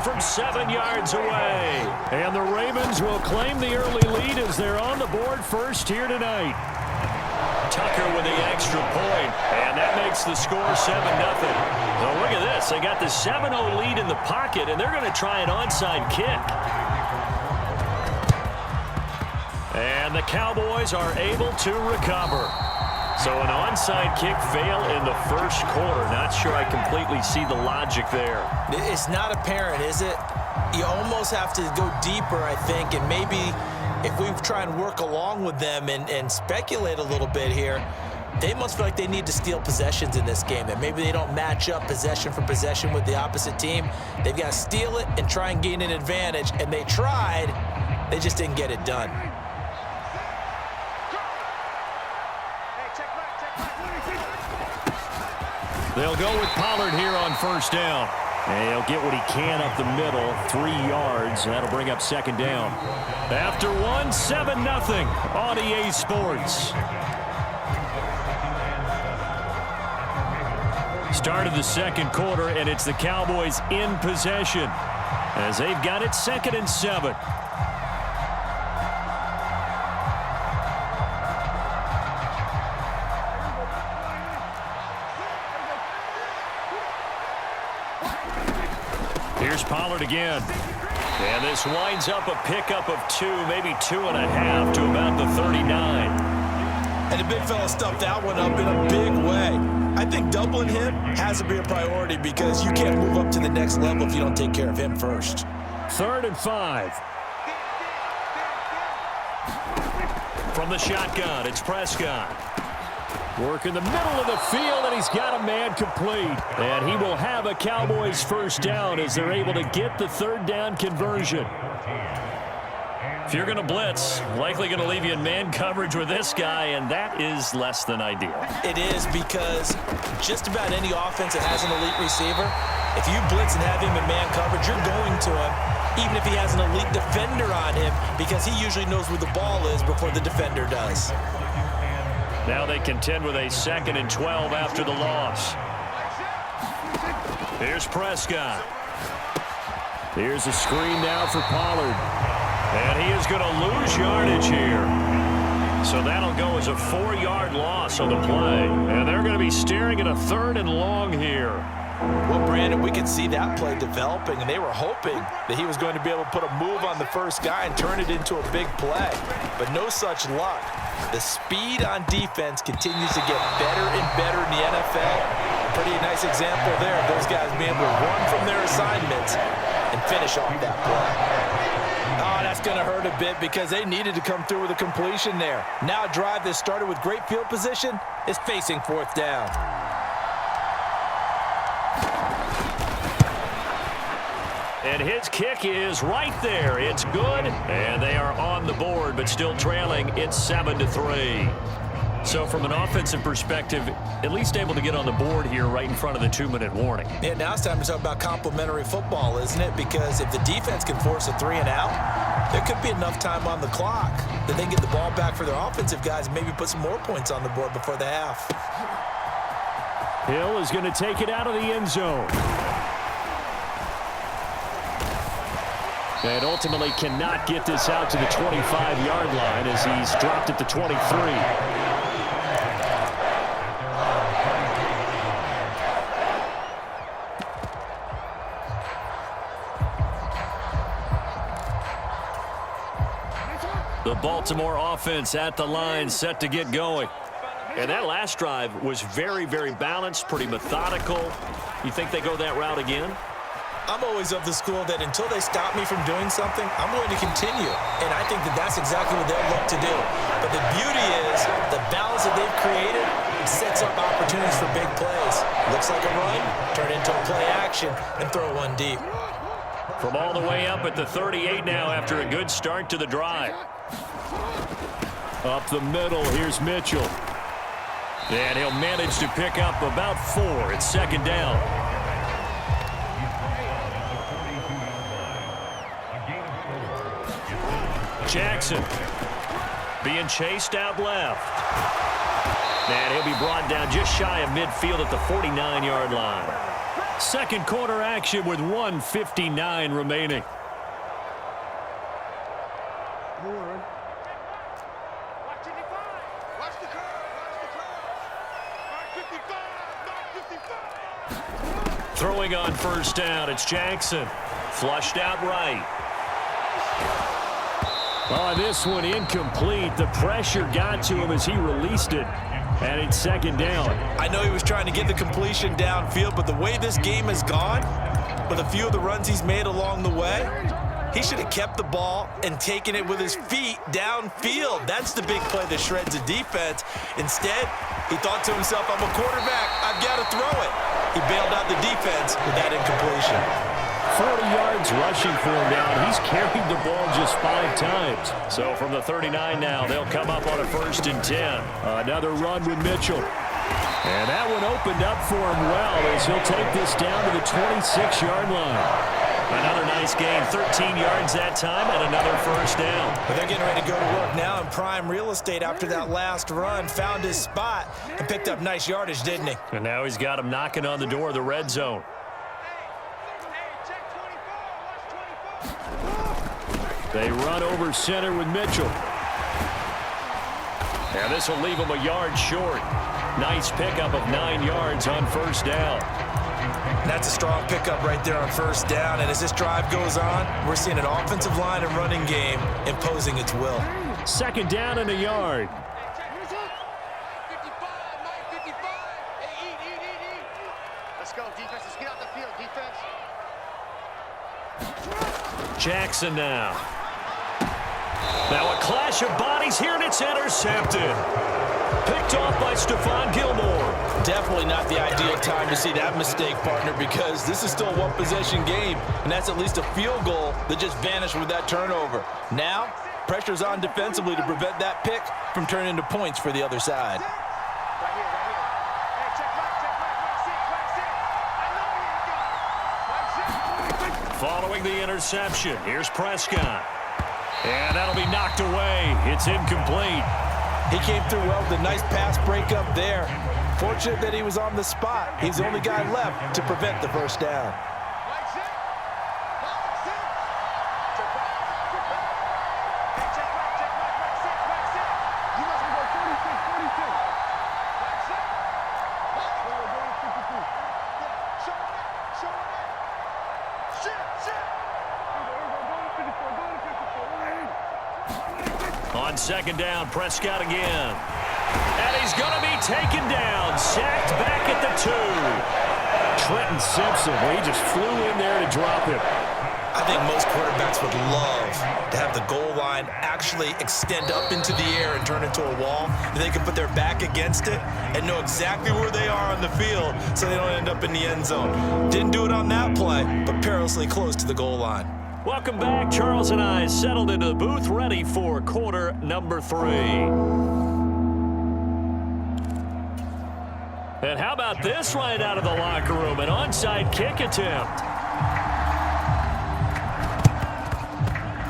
one from 7 yards away. And the Ravens will claim the early lead as they're on the board first here tonight. Tucker with the extra point, and that makes the score 7-0. Now look at this. They got the 7-0 lead in the pocket, and they're going to try an onside kick. And the Cowboys are able to recover. So an onside kick fail in the first quarter. Not sure I completely see the logic there. It's not apparent, is it? You almost have to go deeper, I think, and maybe if we try and work along with them and speculate a little bit here, they must feel like they need to steal possessions in this game, that maybe they don't match up possession for possession with the opposite team. They've got to steal it and try and gain an advantage, and they tried. They just didn't get it done. They'll go with Pollard here on first down. And he'll get what he can up the middle, 3 yards. That'll bring up second down. After one, 7-0 on EA Sports. Start of the second quarter, and it's the Cowboys in possession as they've got it 2nd and 7. Here's Pollard again. And this winds up a pickup of 2, maybe 2.5 to about the 39. And the big fella stuffed that one up in a big way. I think doubling him has to be a priority because you can't move up to the next level if you don't take care of him first. 3rd and 5. From the shotgun, it's Prescott. Work in the middle of the field, and he's got a man complete. And he will have a Cowboys first down as they're able to get the 3rd down conversion. If you're going to blitz, likely going to leave you in man coverage with this guy, and that is less than ideal. It is because just about any offense that has an elite receiver, if you blitz and have him in man coverage, you're going to him, even if he has an elite defender on him, because he usually knows where the ball is before the defender does. Now they contend with a 2nd and 12 after the loss. Here's Prescott. Here's a screen now for Pollard. And he is going to lose yardage here. So that'll go as a 4-yard loss on the play. And they're going to be staring at a 3rd and long here. Well, Brandon, we could see that play developing, and they were hoping that he was going to be able to put a move on the first guy and turn it into a big play. But no such luck. The speed on defense continues to get better and better in the NFL. Pretty nice example there of those guys being able to run from their assignments and finish off that play. Oh, that's going to hurt a bit because they needed to come through with a completion there. Now a drive that started with great field position is facing 4th down. And his kick is right there. It's good, and they are on the board, but still trailing. It's 7-3. So from an offensive perspective, at least able to get on the board here right in front of the 2-minute warning. Yeah, now it's time to talk about complementary football, isn't it? Because if the defense can force a 3 and out, there could be enough time on the clock that they get the ball back for their offensive guys and maybe put some more points on the board before the half. Hill is going to take it out of the end zone. And ultimately cannot get this out to the 25-yard line as he's dropped at the 23. The Baltimore offense at the line, set to get going. And that last drive was very, very balanced, pretty methodical. You think they go that route again? I'm always of the school that until they stop me from doing something, I'm going to continue. And I think that that's exactly what they'll look to do. But the beauty is the balance that they've created sets up opportunities for big plays. Looks like a run, turn into a play action, and throw one deep. From all the way up at the 38 now after a good start to the drive. Up the middle, here's Mitchell. And he'll manage to pick up about 4. It's 2nd down. Jackson being chased out left. And he'll be brought down just shy of midfield at the 49-yard line. Second quarter action with 1:59 remaining. Throwing on first down, it's Jackson. Flushed out right. Oh, this one incomplete. The pressure got to him as he released it. And it's second down. I know he was trying to get the completion downfield, but the way this game has gone, with a few of the runs he's made along the way, he should have kept the ball and taken it with his feet downfield. That's the big play that shreds the defense. Instead, he thought to himself, I'm a quarterback, I've got to throw it. He bailed out the defense with that incompletion. 40 yards rushing for him down. He's carried the ball just 5 times. So from the 39 now, they'll come up on a 1st and 10. Another run with Mitchell. And that one opened up for him well as he'll take this down to the 26-yard line. Another nice gain, 13 yards that time, and another 1st down. But they're getting ready to go to work now in prime real estate after that last run. Found his spot and picked up nice yardage, didn't he? And now he's got him knocking on the door of the red zone. They run over center with Mitchell. And this will leave him a yard short. Nice pickup of 9 yards on 1st down. That's a strong pickup right there on 1st down. And as this drive goes on, we're seeing an offensive line and running game imposing its will. Second down and a yard. Let's go, defense. Let's get out the field, defense. Jackson now. Now a clash of bodies here, and it's intercepted. Picked off by Stephon Gilmore. Definitely not the ideal time to see that mistake, partner, because this is still a one-possession game, and that's at least a field goal that just vanished with that turnover. Now, pressure's on defensively to prevent that pick from turning into points for the other side. Following the interception, here's Prescott. And that'll be knocked away. It's incomplete. He came through well with a nice pass breakup there. Fortunate that he was on the spot. He's the only guy left to prevent the 1st down. On 2nd down, Prescott again. And he's going to be taken down. Sacked back at the 2. Trenton Simpson, well, he just flew in there to drop him. I think most quarterbacks would love to have the goal line actually extend up into the air and turn into a wall. They can put their back against it and know exactly where they are on the field so they don't end up in the end zone. Didn't do it on that play, but perilously close to the goal line. Welcome back. Charles and I settled into the booth, ready for quarter number 3. And how about this right out of the locker room? An onside kick attempt.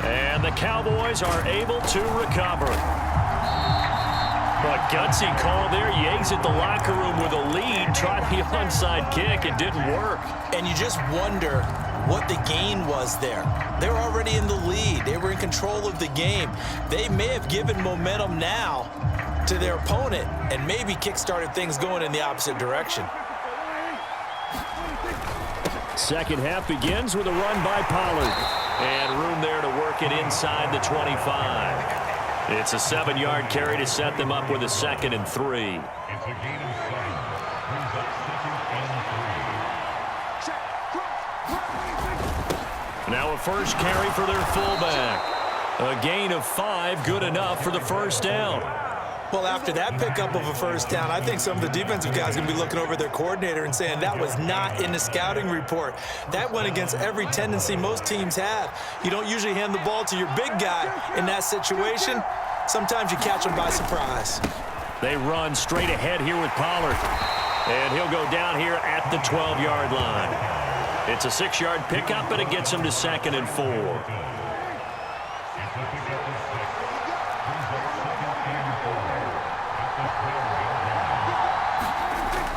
And the Cowboys are able to recover. But gutsy call there. You exit the locker room with a lead. Tried the onside kick. It didn't work. And you just wonder what the gain was there. They were already in the lead. They were in control of the game. They may have given momentum now to their opponent and maybe kick-started things going in the opposite direction. Second half begins with a run by Pollard. And room there to work it inside the 25. It's a 7-yard carry to set them up with a 2nd and 3. Now a first carry for their fullback. A gain of 5, good enough for the 1st down. Well, after that pickup of a 1st down, I think some of the defensive guys are going to be looking over their coordinator and saying that was not in the scouting report. That went against every tendency most teams have. You don't usually hand the ball to your big guy in that situation. Sometimes you catch them by surprise. They run straight ahead here with Pollard. And he'll go down here at the 12-yard line. It's a 6-yard pickup, and it gets him to 2nd and 4.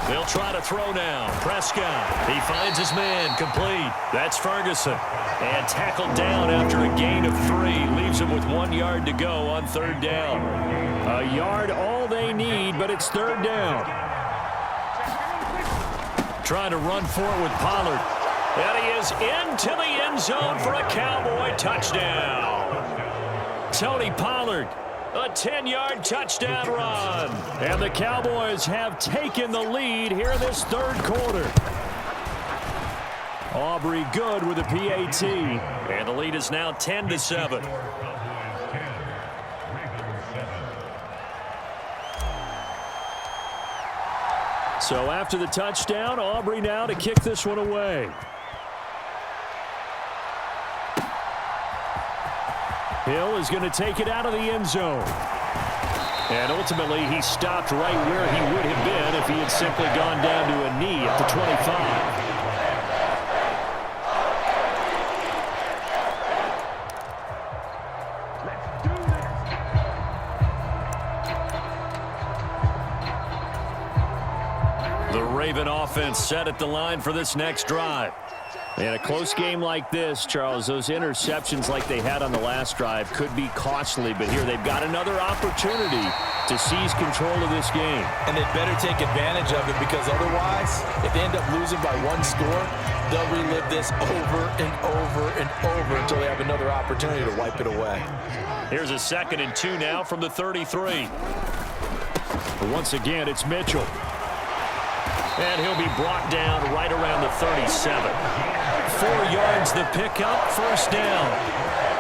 They'll try to throw now. Prescott. He finds his man. Complete. That's Ferguson. And tackled down after a gain of 3. Leaves him with 1 yard to go on 3rd down. A yard all they need, but it's 3rd down. Trying to run for it with Pollard. And he is into the end zone for a Cowboy touchdown. Tony Pollard. A 10-yard touchdown run. And the Cowboys have taken the lead here in this 3rd quarter. Aubrey good with a PAT. And the lead is now 10-7. So after the touchdown, Aubrey now to kick this one away. Hill is going to take it out of the end zone. And ultimately, he stopped right where he would have been if he had simply gone down to a knee at the 25. The Raven offense set at the line for this next drive. In a close game like this, Charles, those interceptions like they had on the last drive could be costly, but here they've got another opportunity to seize control of this game. And they'd better take advantage of it, because otherwise, if they end up losing by 1 score, they'll relive this over and over and over until they have another opportunity to wipe it away. Here's a 2nd and 2 now from the 33. But once again, it's Mitchell. And he'll be brought down right around the 37. 4 yards the pickup, 1st down.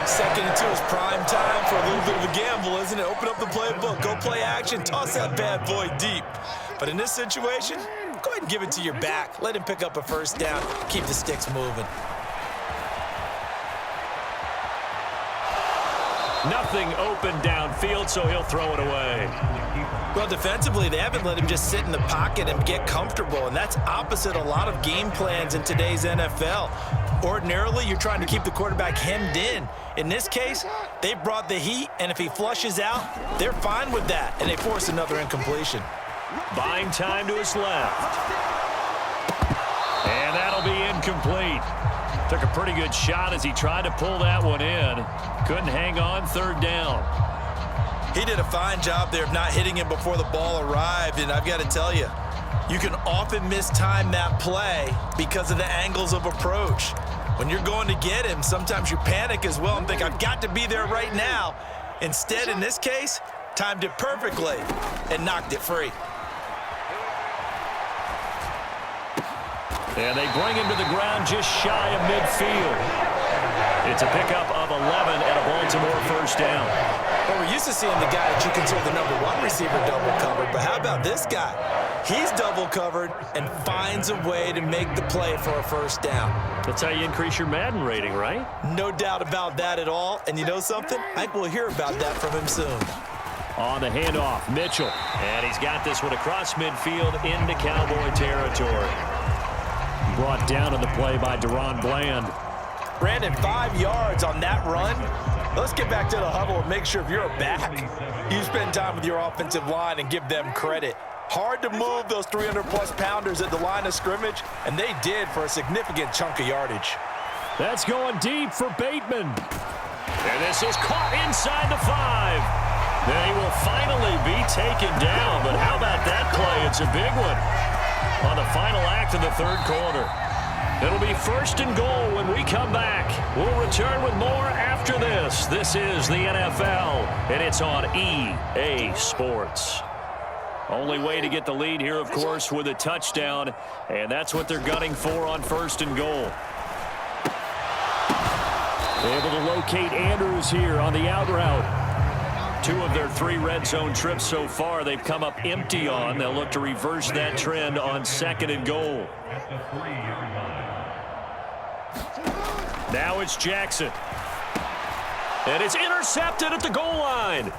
2nd and 2 is prime time for a little bit of a gamble, isn't it? Open up the playbook, go play action, toss that bad boy deep. But in this situation, go ahead and give it to your back. Let him pick up a 1st down, keep the sticks moving. Nothing open downfield, so he'll throw it away. Well, defensively, they haven't let him just sit in the pocket and get comfortable, and that's opposite a lot of game plans in today's NFL. Ordinarily, you're trying to keep the quarterback hemmed in. In this case, they brought the heat, and if he flushes out, they're fine with that, and they force another incompletion. Buying time to his left. And that'll be incomplete. Took a pretty good shot as he tried to pull that one in. Couldn't hang on, 3rd down. He did a fine job there of not hitting him before the ball arrived, and I've got to tell you, you can often mistime that play because of the angles of approach. When you're going to get him, sometimes you panic as well and think, I've got to be there right now. Instead, in this case, timed it perfectly and knocked it free. And they bring him to the ground just shy of midfield. It's a pickup of 11 and a Baltimore 1st down. Well, we're used to seeing the guy that you consider the #1 receiver double covered, but how about this guy? He's double covered and finds a way to make the play for a 1st down. That's how you increase your Madden rating, right? No doubt about that at all. And you know something? I think we'll hear about that from him soon. On the handoff, Mitchell. And he's got this one across midfield into Cowboy territory. Brought down on the play by Deron Bland. Brandon, 5 yards on that run. Let's get back to the huddle and make sure if you're a back, you spend time with your offensive line and give them credit. Hard to move those 300-plus pounders at the line of scrimmage, and they did for a significant chunk of yardage. That's going deep for Bateman. And this is caught inside the 5. Then he will finally be taken down. But how about that play? It's a big one on the final act of the 3rd quarter. It'll be 1st and goal when we come back. We'll return with more after this. This is the NFL, and it's on EA Sports. Only way to get the lead here, of course, with a touchdown, and that's what they're gunning for on 1st and goal. Able to locate Andrews here on the out route. 2 of their 3 red zone trips so far they've come up empty on. They'll look to reverse that trend on 2nd and goal. Now it's Jackson. And it's intercepted at the goal line.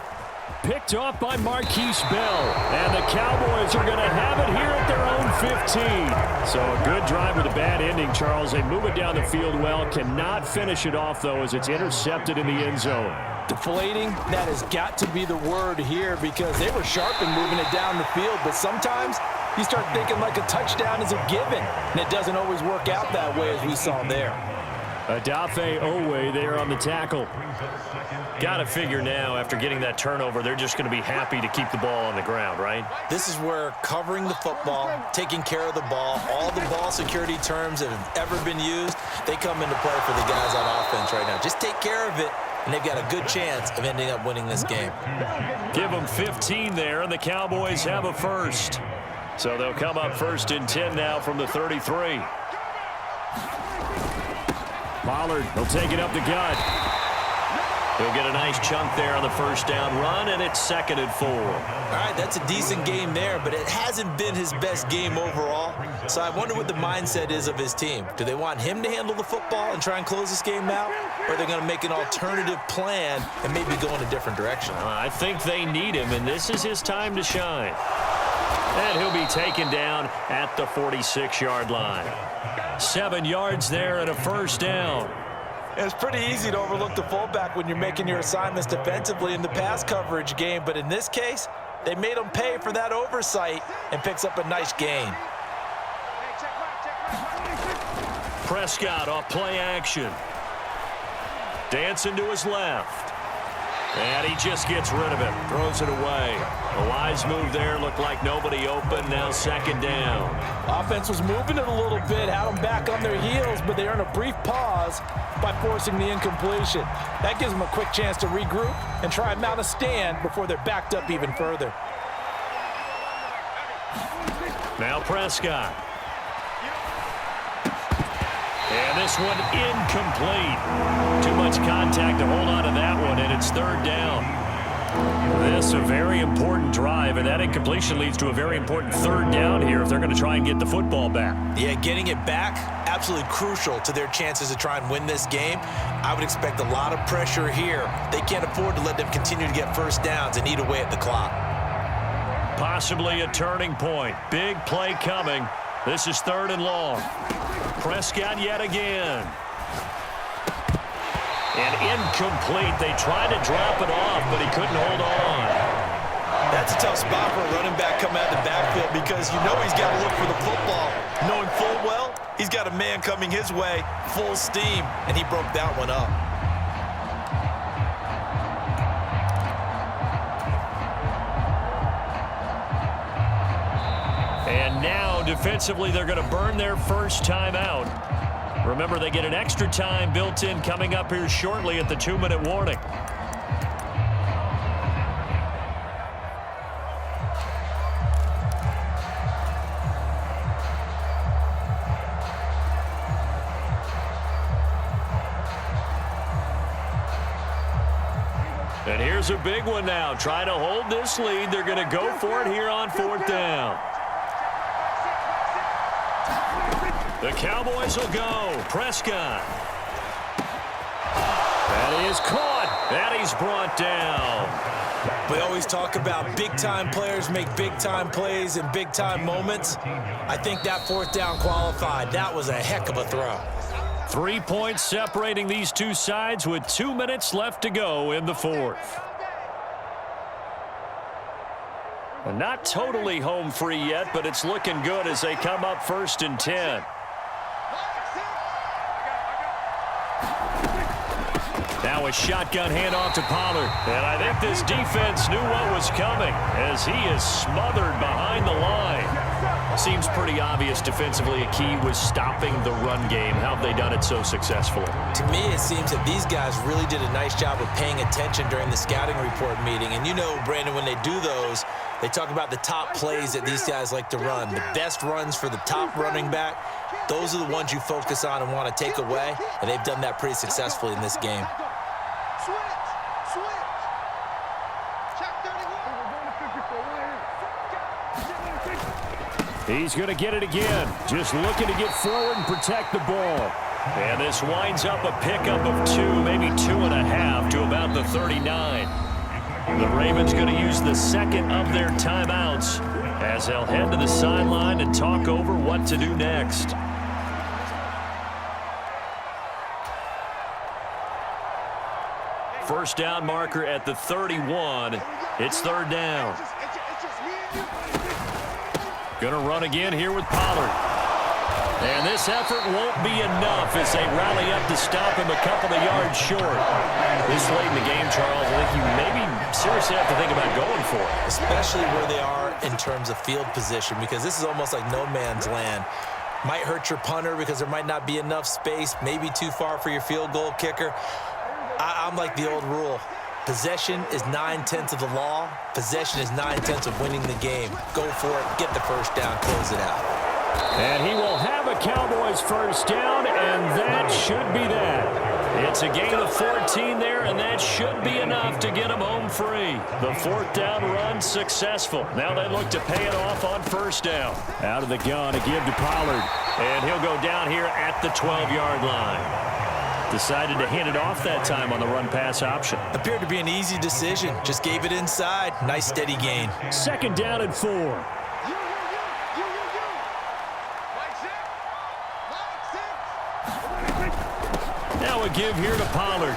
Picked off by Marquise Bell. And the Cowboys are going to have it here at their own 15. So a good drive with a bad ending, Charles. They move it down the field well. Cannot finish it off, though, as it's intercepted in the end zone. Deflating, that has got to be the word here, because they were sharp in moving it down the field, but sometimes you start thinking like a touchdown is a given, and it doesn't always work out that way as we saw there. Adafe Owe there on the tackle. Got to figure now, after getting that turnover, they're just going to be happy to keep the ball on the ground, right? This is where covering the football, taking care of the ball, all the ball security terms that have ever been used, they come into play for the guys on offense right now. Just take care of it, and they've got a good chance of ending up winning this game. Give them 15 there, and the Cowboys have a first. So they'll come up 1st and 10 now from the 33. Pollard, he'll take it up the gut. He'll get a nice chunk there on the first down run, and it's 2nd and 4. All right, that's a decent game there, but it hasn't been his best game overall. So I wonder what the mindset is of his team. Do they want him to handle the football and try and close this game out? Or are they going to make an alternative plan and maybe go in a different direction? I think they need him, and this is his time to shine. And he'll be taken down at the 46-yard line. 7 yards there and a first down. It's pretty easy to overlook the fullback when you're making your assignments defensively in the pass coverage game, but in this case, they made him pay for that oversight and picks up a nice gain. Prescott off play action. Dancing to his left. And he just gets rid of it. Throws it away. A wise move there. Looked like nobody open. Now 2nd down. Offense was moving it a little bit, had them back on their heels, but they earn a brief pause by forcing the incompletion. That gives them a quick chance to regroup and try and mount a stand before they're backed up even further. Now Prescott. And this one incomplete. Too much contact to hold on to that one, and it's 3rd down. This a very important drive, and that incompletion leads to a very important 3rd down here if they're going to try and get the football back. Yeah, getting it back, absolutely crucial to their chances to try and win this game. I would expect a lot of pressure here. They can't afford to let them continue to get first downs and eat away at the clock. Possibly a turning point. Big play coming. This is 3rd and long. Prescott yet again. And incomplete. They tried to drop it off, but he couldn't hold on. That's a tough spot for a running back coming out of the backfield because you know he's got to look for the football. Knowing full well, he's got a man coming his way, full steam, and he broke that one up. And now, defensively, they're going to burn their first time out. Remember, they get an extra time built in coming up here shortly at the 2-minute warning. And here's a big one now. Trying to hold this lead. They're going to go for it here on 4th down. The Cowboys will go. Prescott. That is caught. And he's brought down. We always talk about big-time players make big-time plays in big-time moments. I think that 4th down qualified. That was a heck of a throw. 3 points separating these two sides with 2 minutes left to go in the 4th. Well, not totally home free yet, but it's looking good as they come up 1st and 10. Now a shotgun handoff to Pollard. And I think this defense knew what was coming as he is smothered behind the line. Seems pretty obvious defensively a key was stopping the run game. How have they done it so successfully? To me, it seems that these guys really did a nice job of paying attention during the scouting report meeting. And you know, Brandon, when they do those, they talk about the top plays that these guys like to run. The best runs for the top running back, those are the ones you focus on and want to take away. And they've done that pretty successfully in this game. He's going to get it again. Just looking to get forward and protect the ball. And this winds up a pickup of 2, maybe 2.5 to about the 39. The Ravens going to use the second of their timeouts as they'll head to the sideline and talk over what to do next. First down marker at the 31. It's 3rd down. Going to run again here with Pollard. And this effort won't be enough as they rally up to stop him a couple of yards short. This late in the game, Charles, I think you maybe seriously have to think about going for it. Especially where they are in terms of field position, because this is almost like no man's land. Might hurt your punter because there might not be enough space, maybe too far for your field goal kicker. I'm like the old rule. Possession is 9/10 of the law. Possession is 9/10 of winning the game. Go for it, get the first down, close it out. And he will have a Cowboys first down, and that should be that. It's a gain of 14 there, and that should be enough to get him home free. The fourth down run successful. Now they look to pay it off on first down. Out of the gun to give to Pollard. And he'll go down here at the 12-yard line. Decided to hand it off that time on the run-pass option. Appeared to be an easy decision. Just gave it inside. Nice steady gain. Second down and 4. Now a give here to Pollard.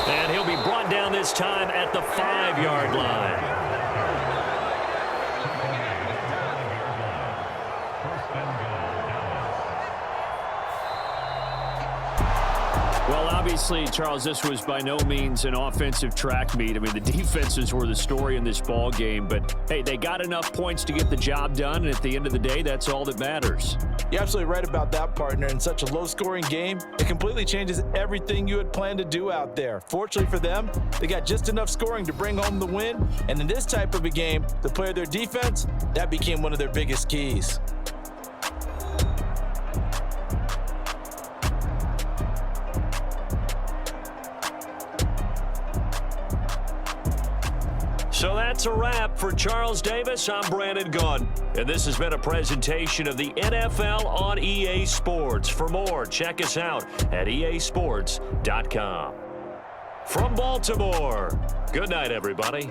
And he'll be brought down this time at the 5-yard line. Well, obviously, Charles, this was by no means an offensive track meet. I mean, the defenses were the story in this ball game. But, hey, they got enough points to get the job done. And at the end of the day, that's all that matters. You're absolutely right about that, partner. In such a low-scoring game, it completely changes everything you had planned to do out there. Fortunately for them, they got just enough scoring to bring home the win. And in this type of a game, to play their defense, that became one of their biggest keys. So that's a wrap for Charles Davis. I'm Brandon Gunn. And this has been a presentation of the NFL on EA Sports. For more, check us out at easports.com. From Baltimore, good night, everybody.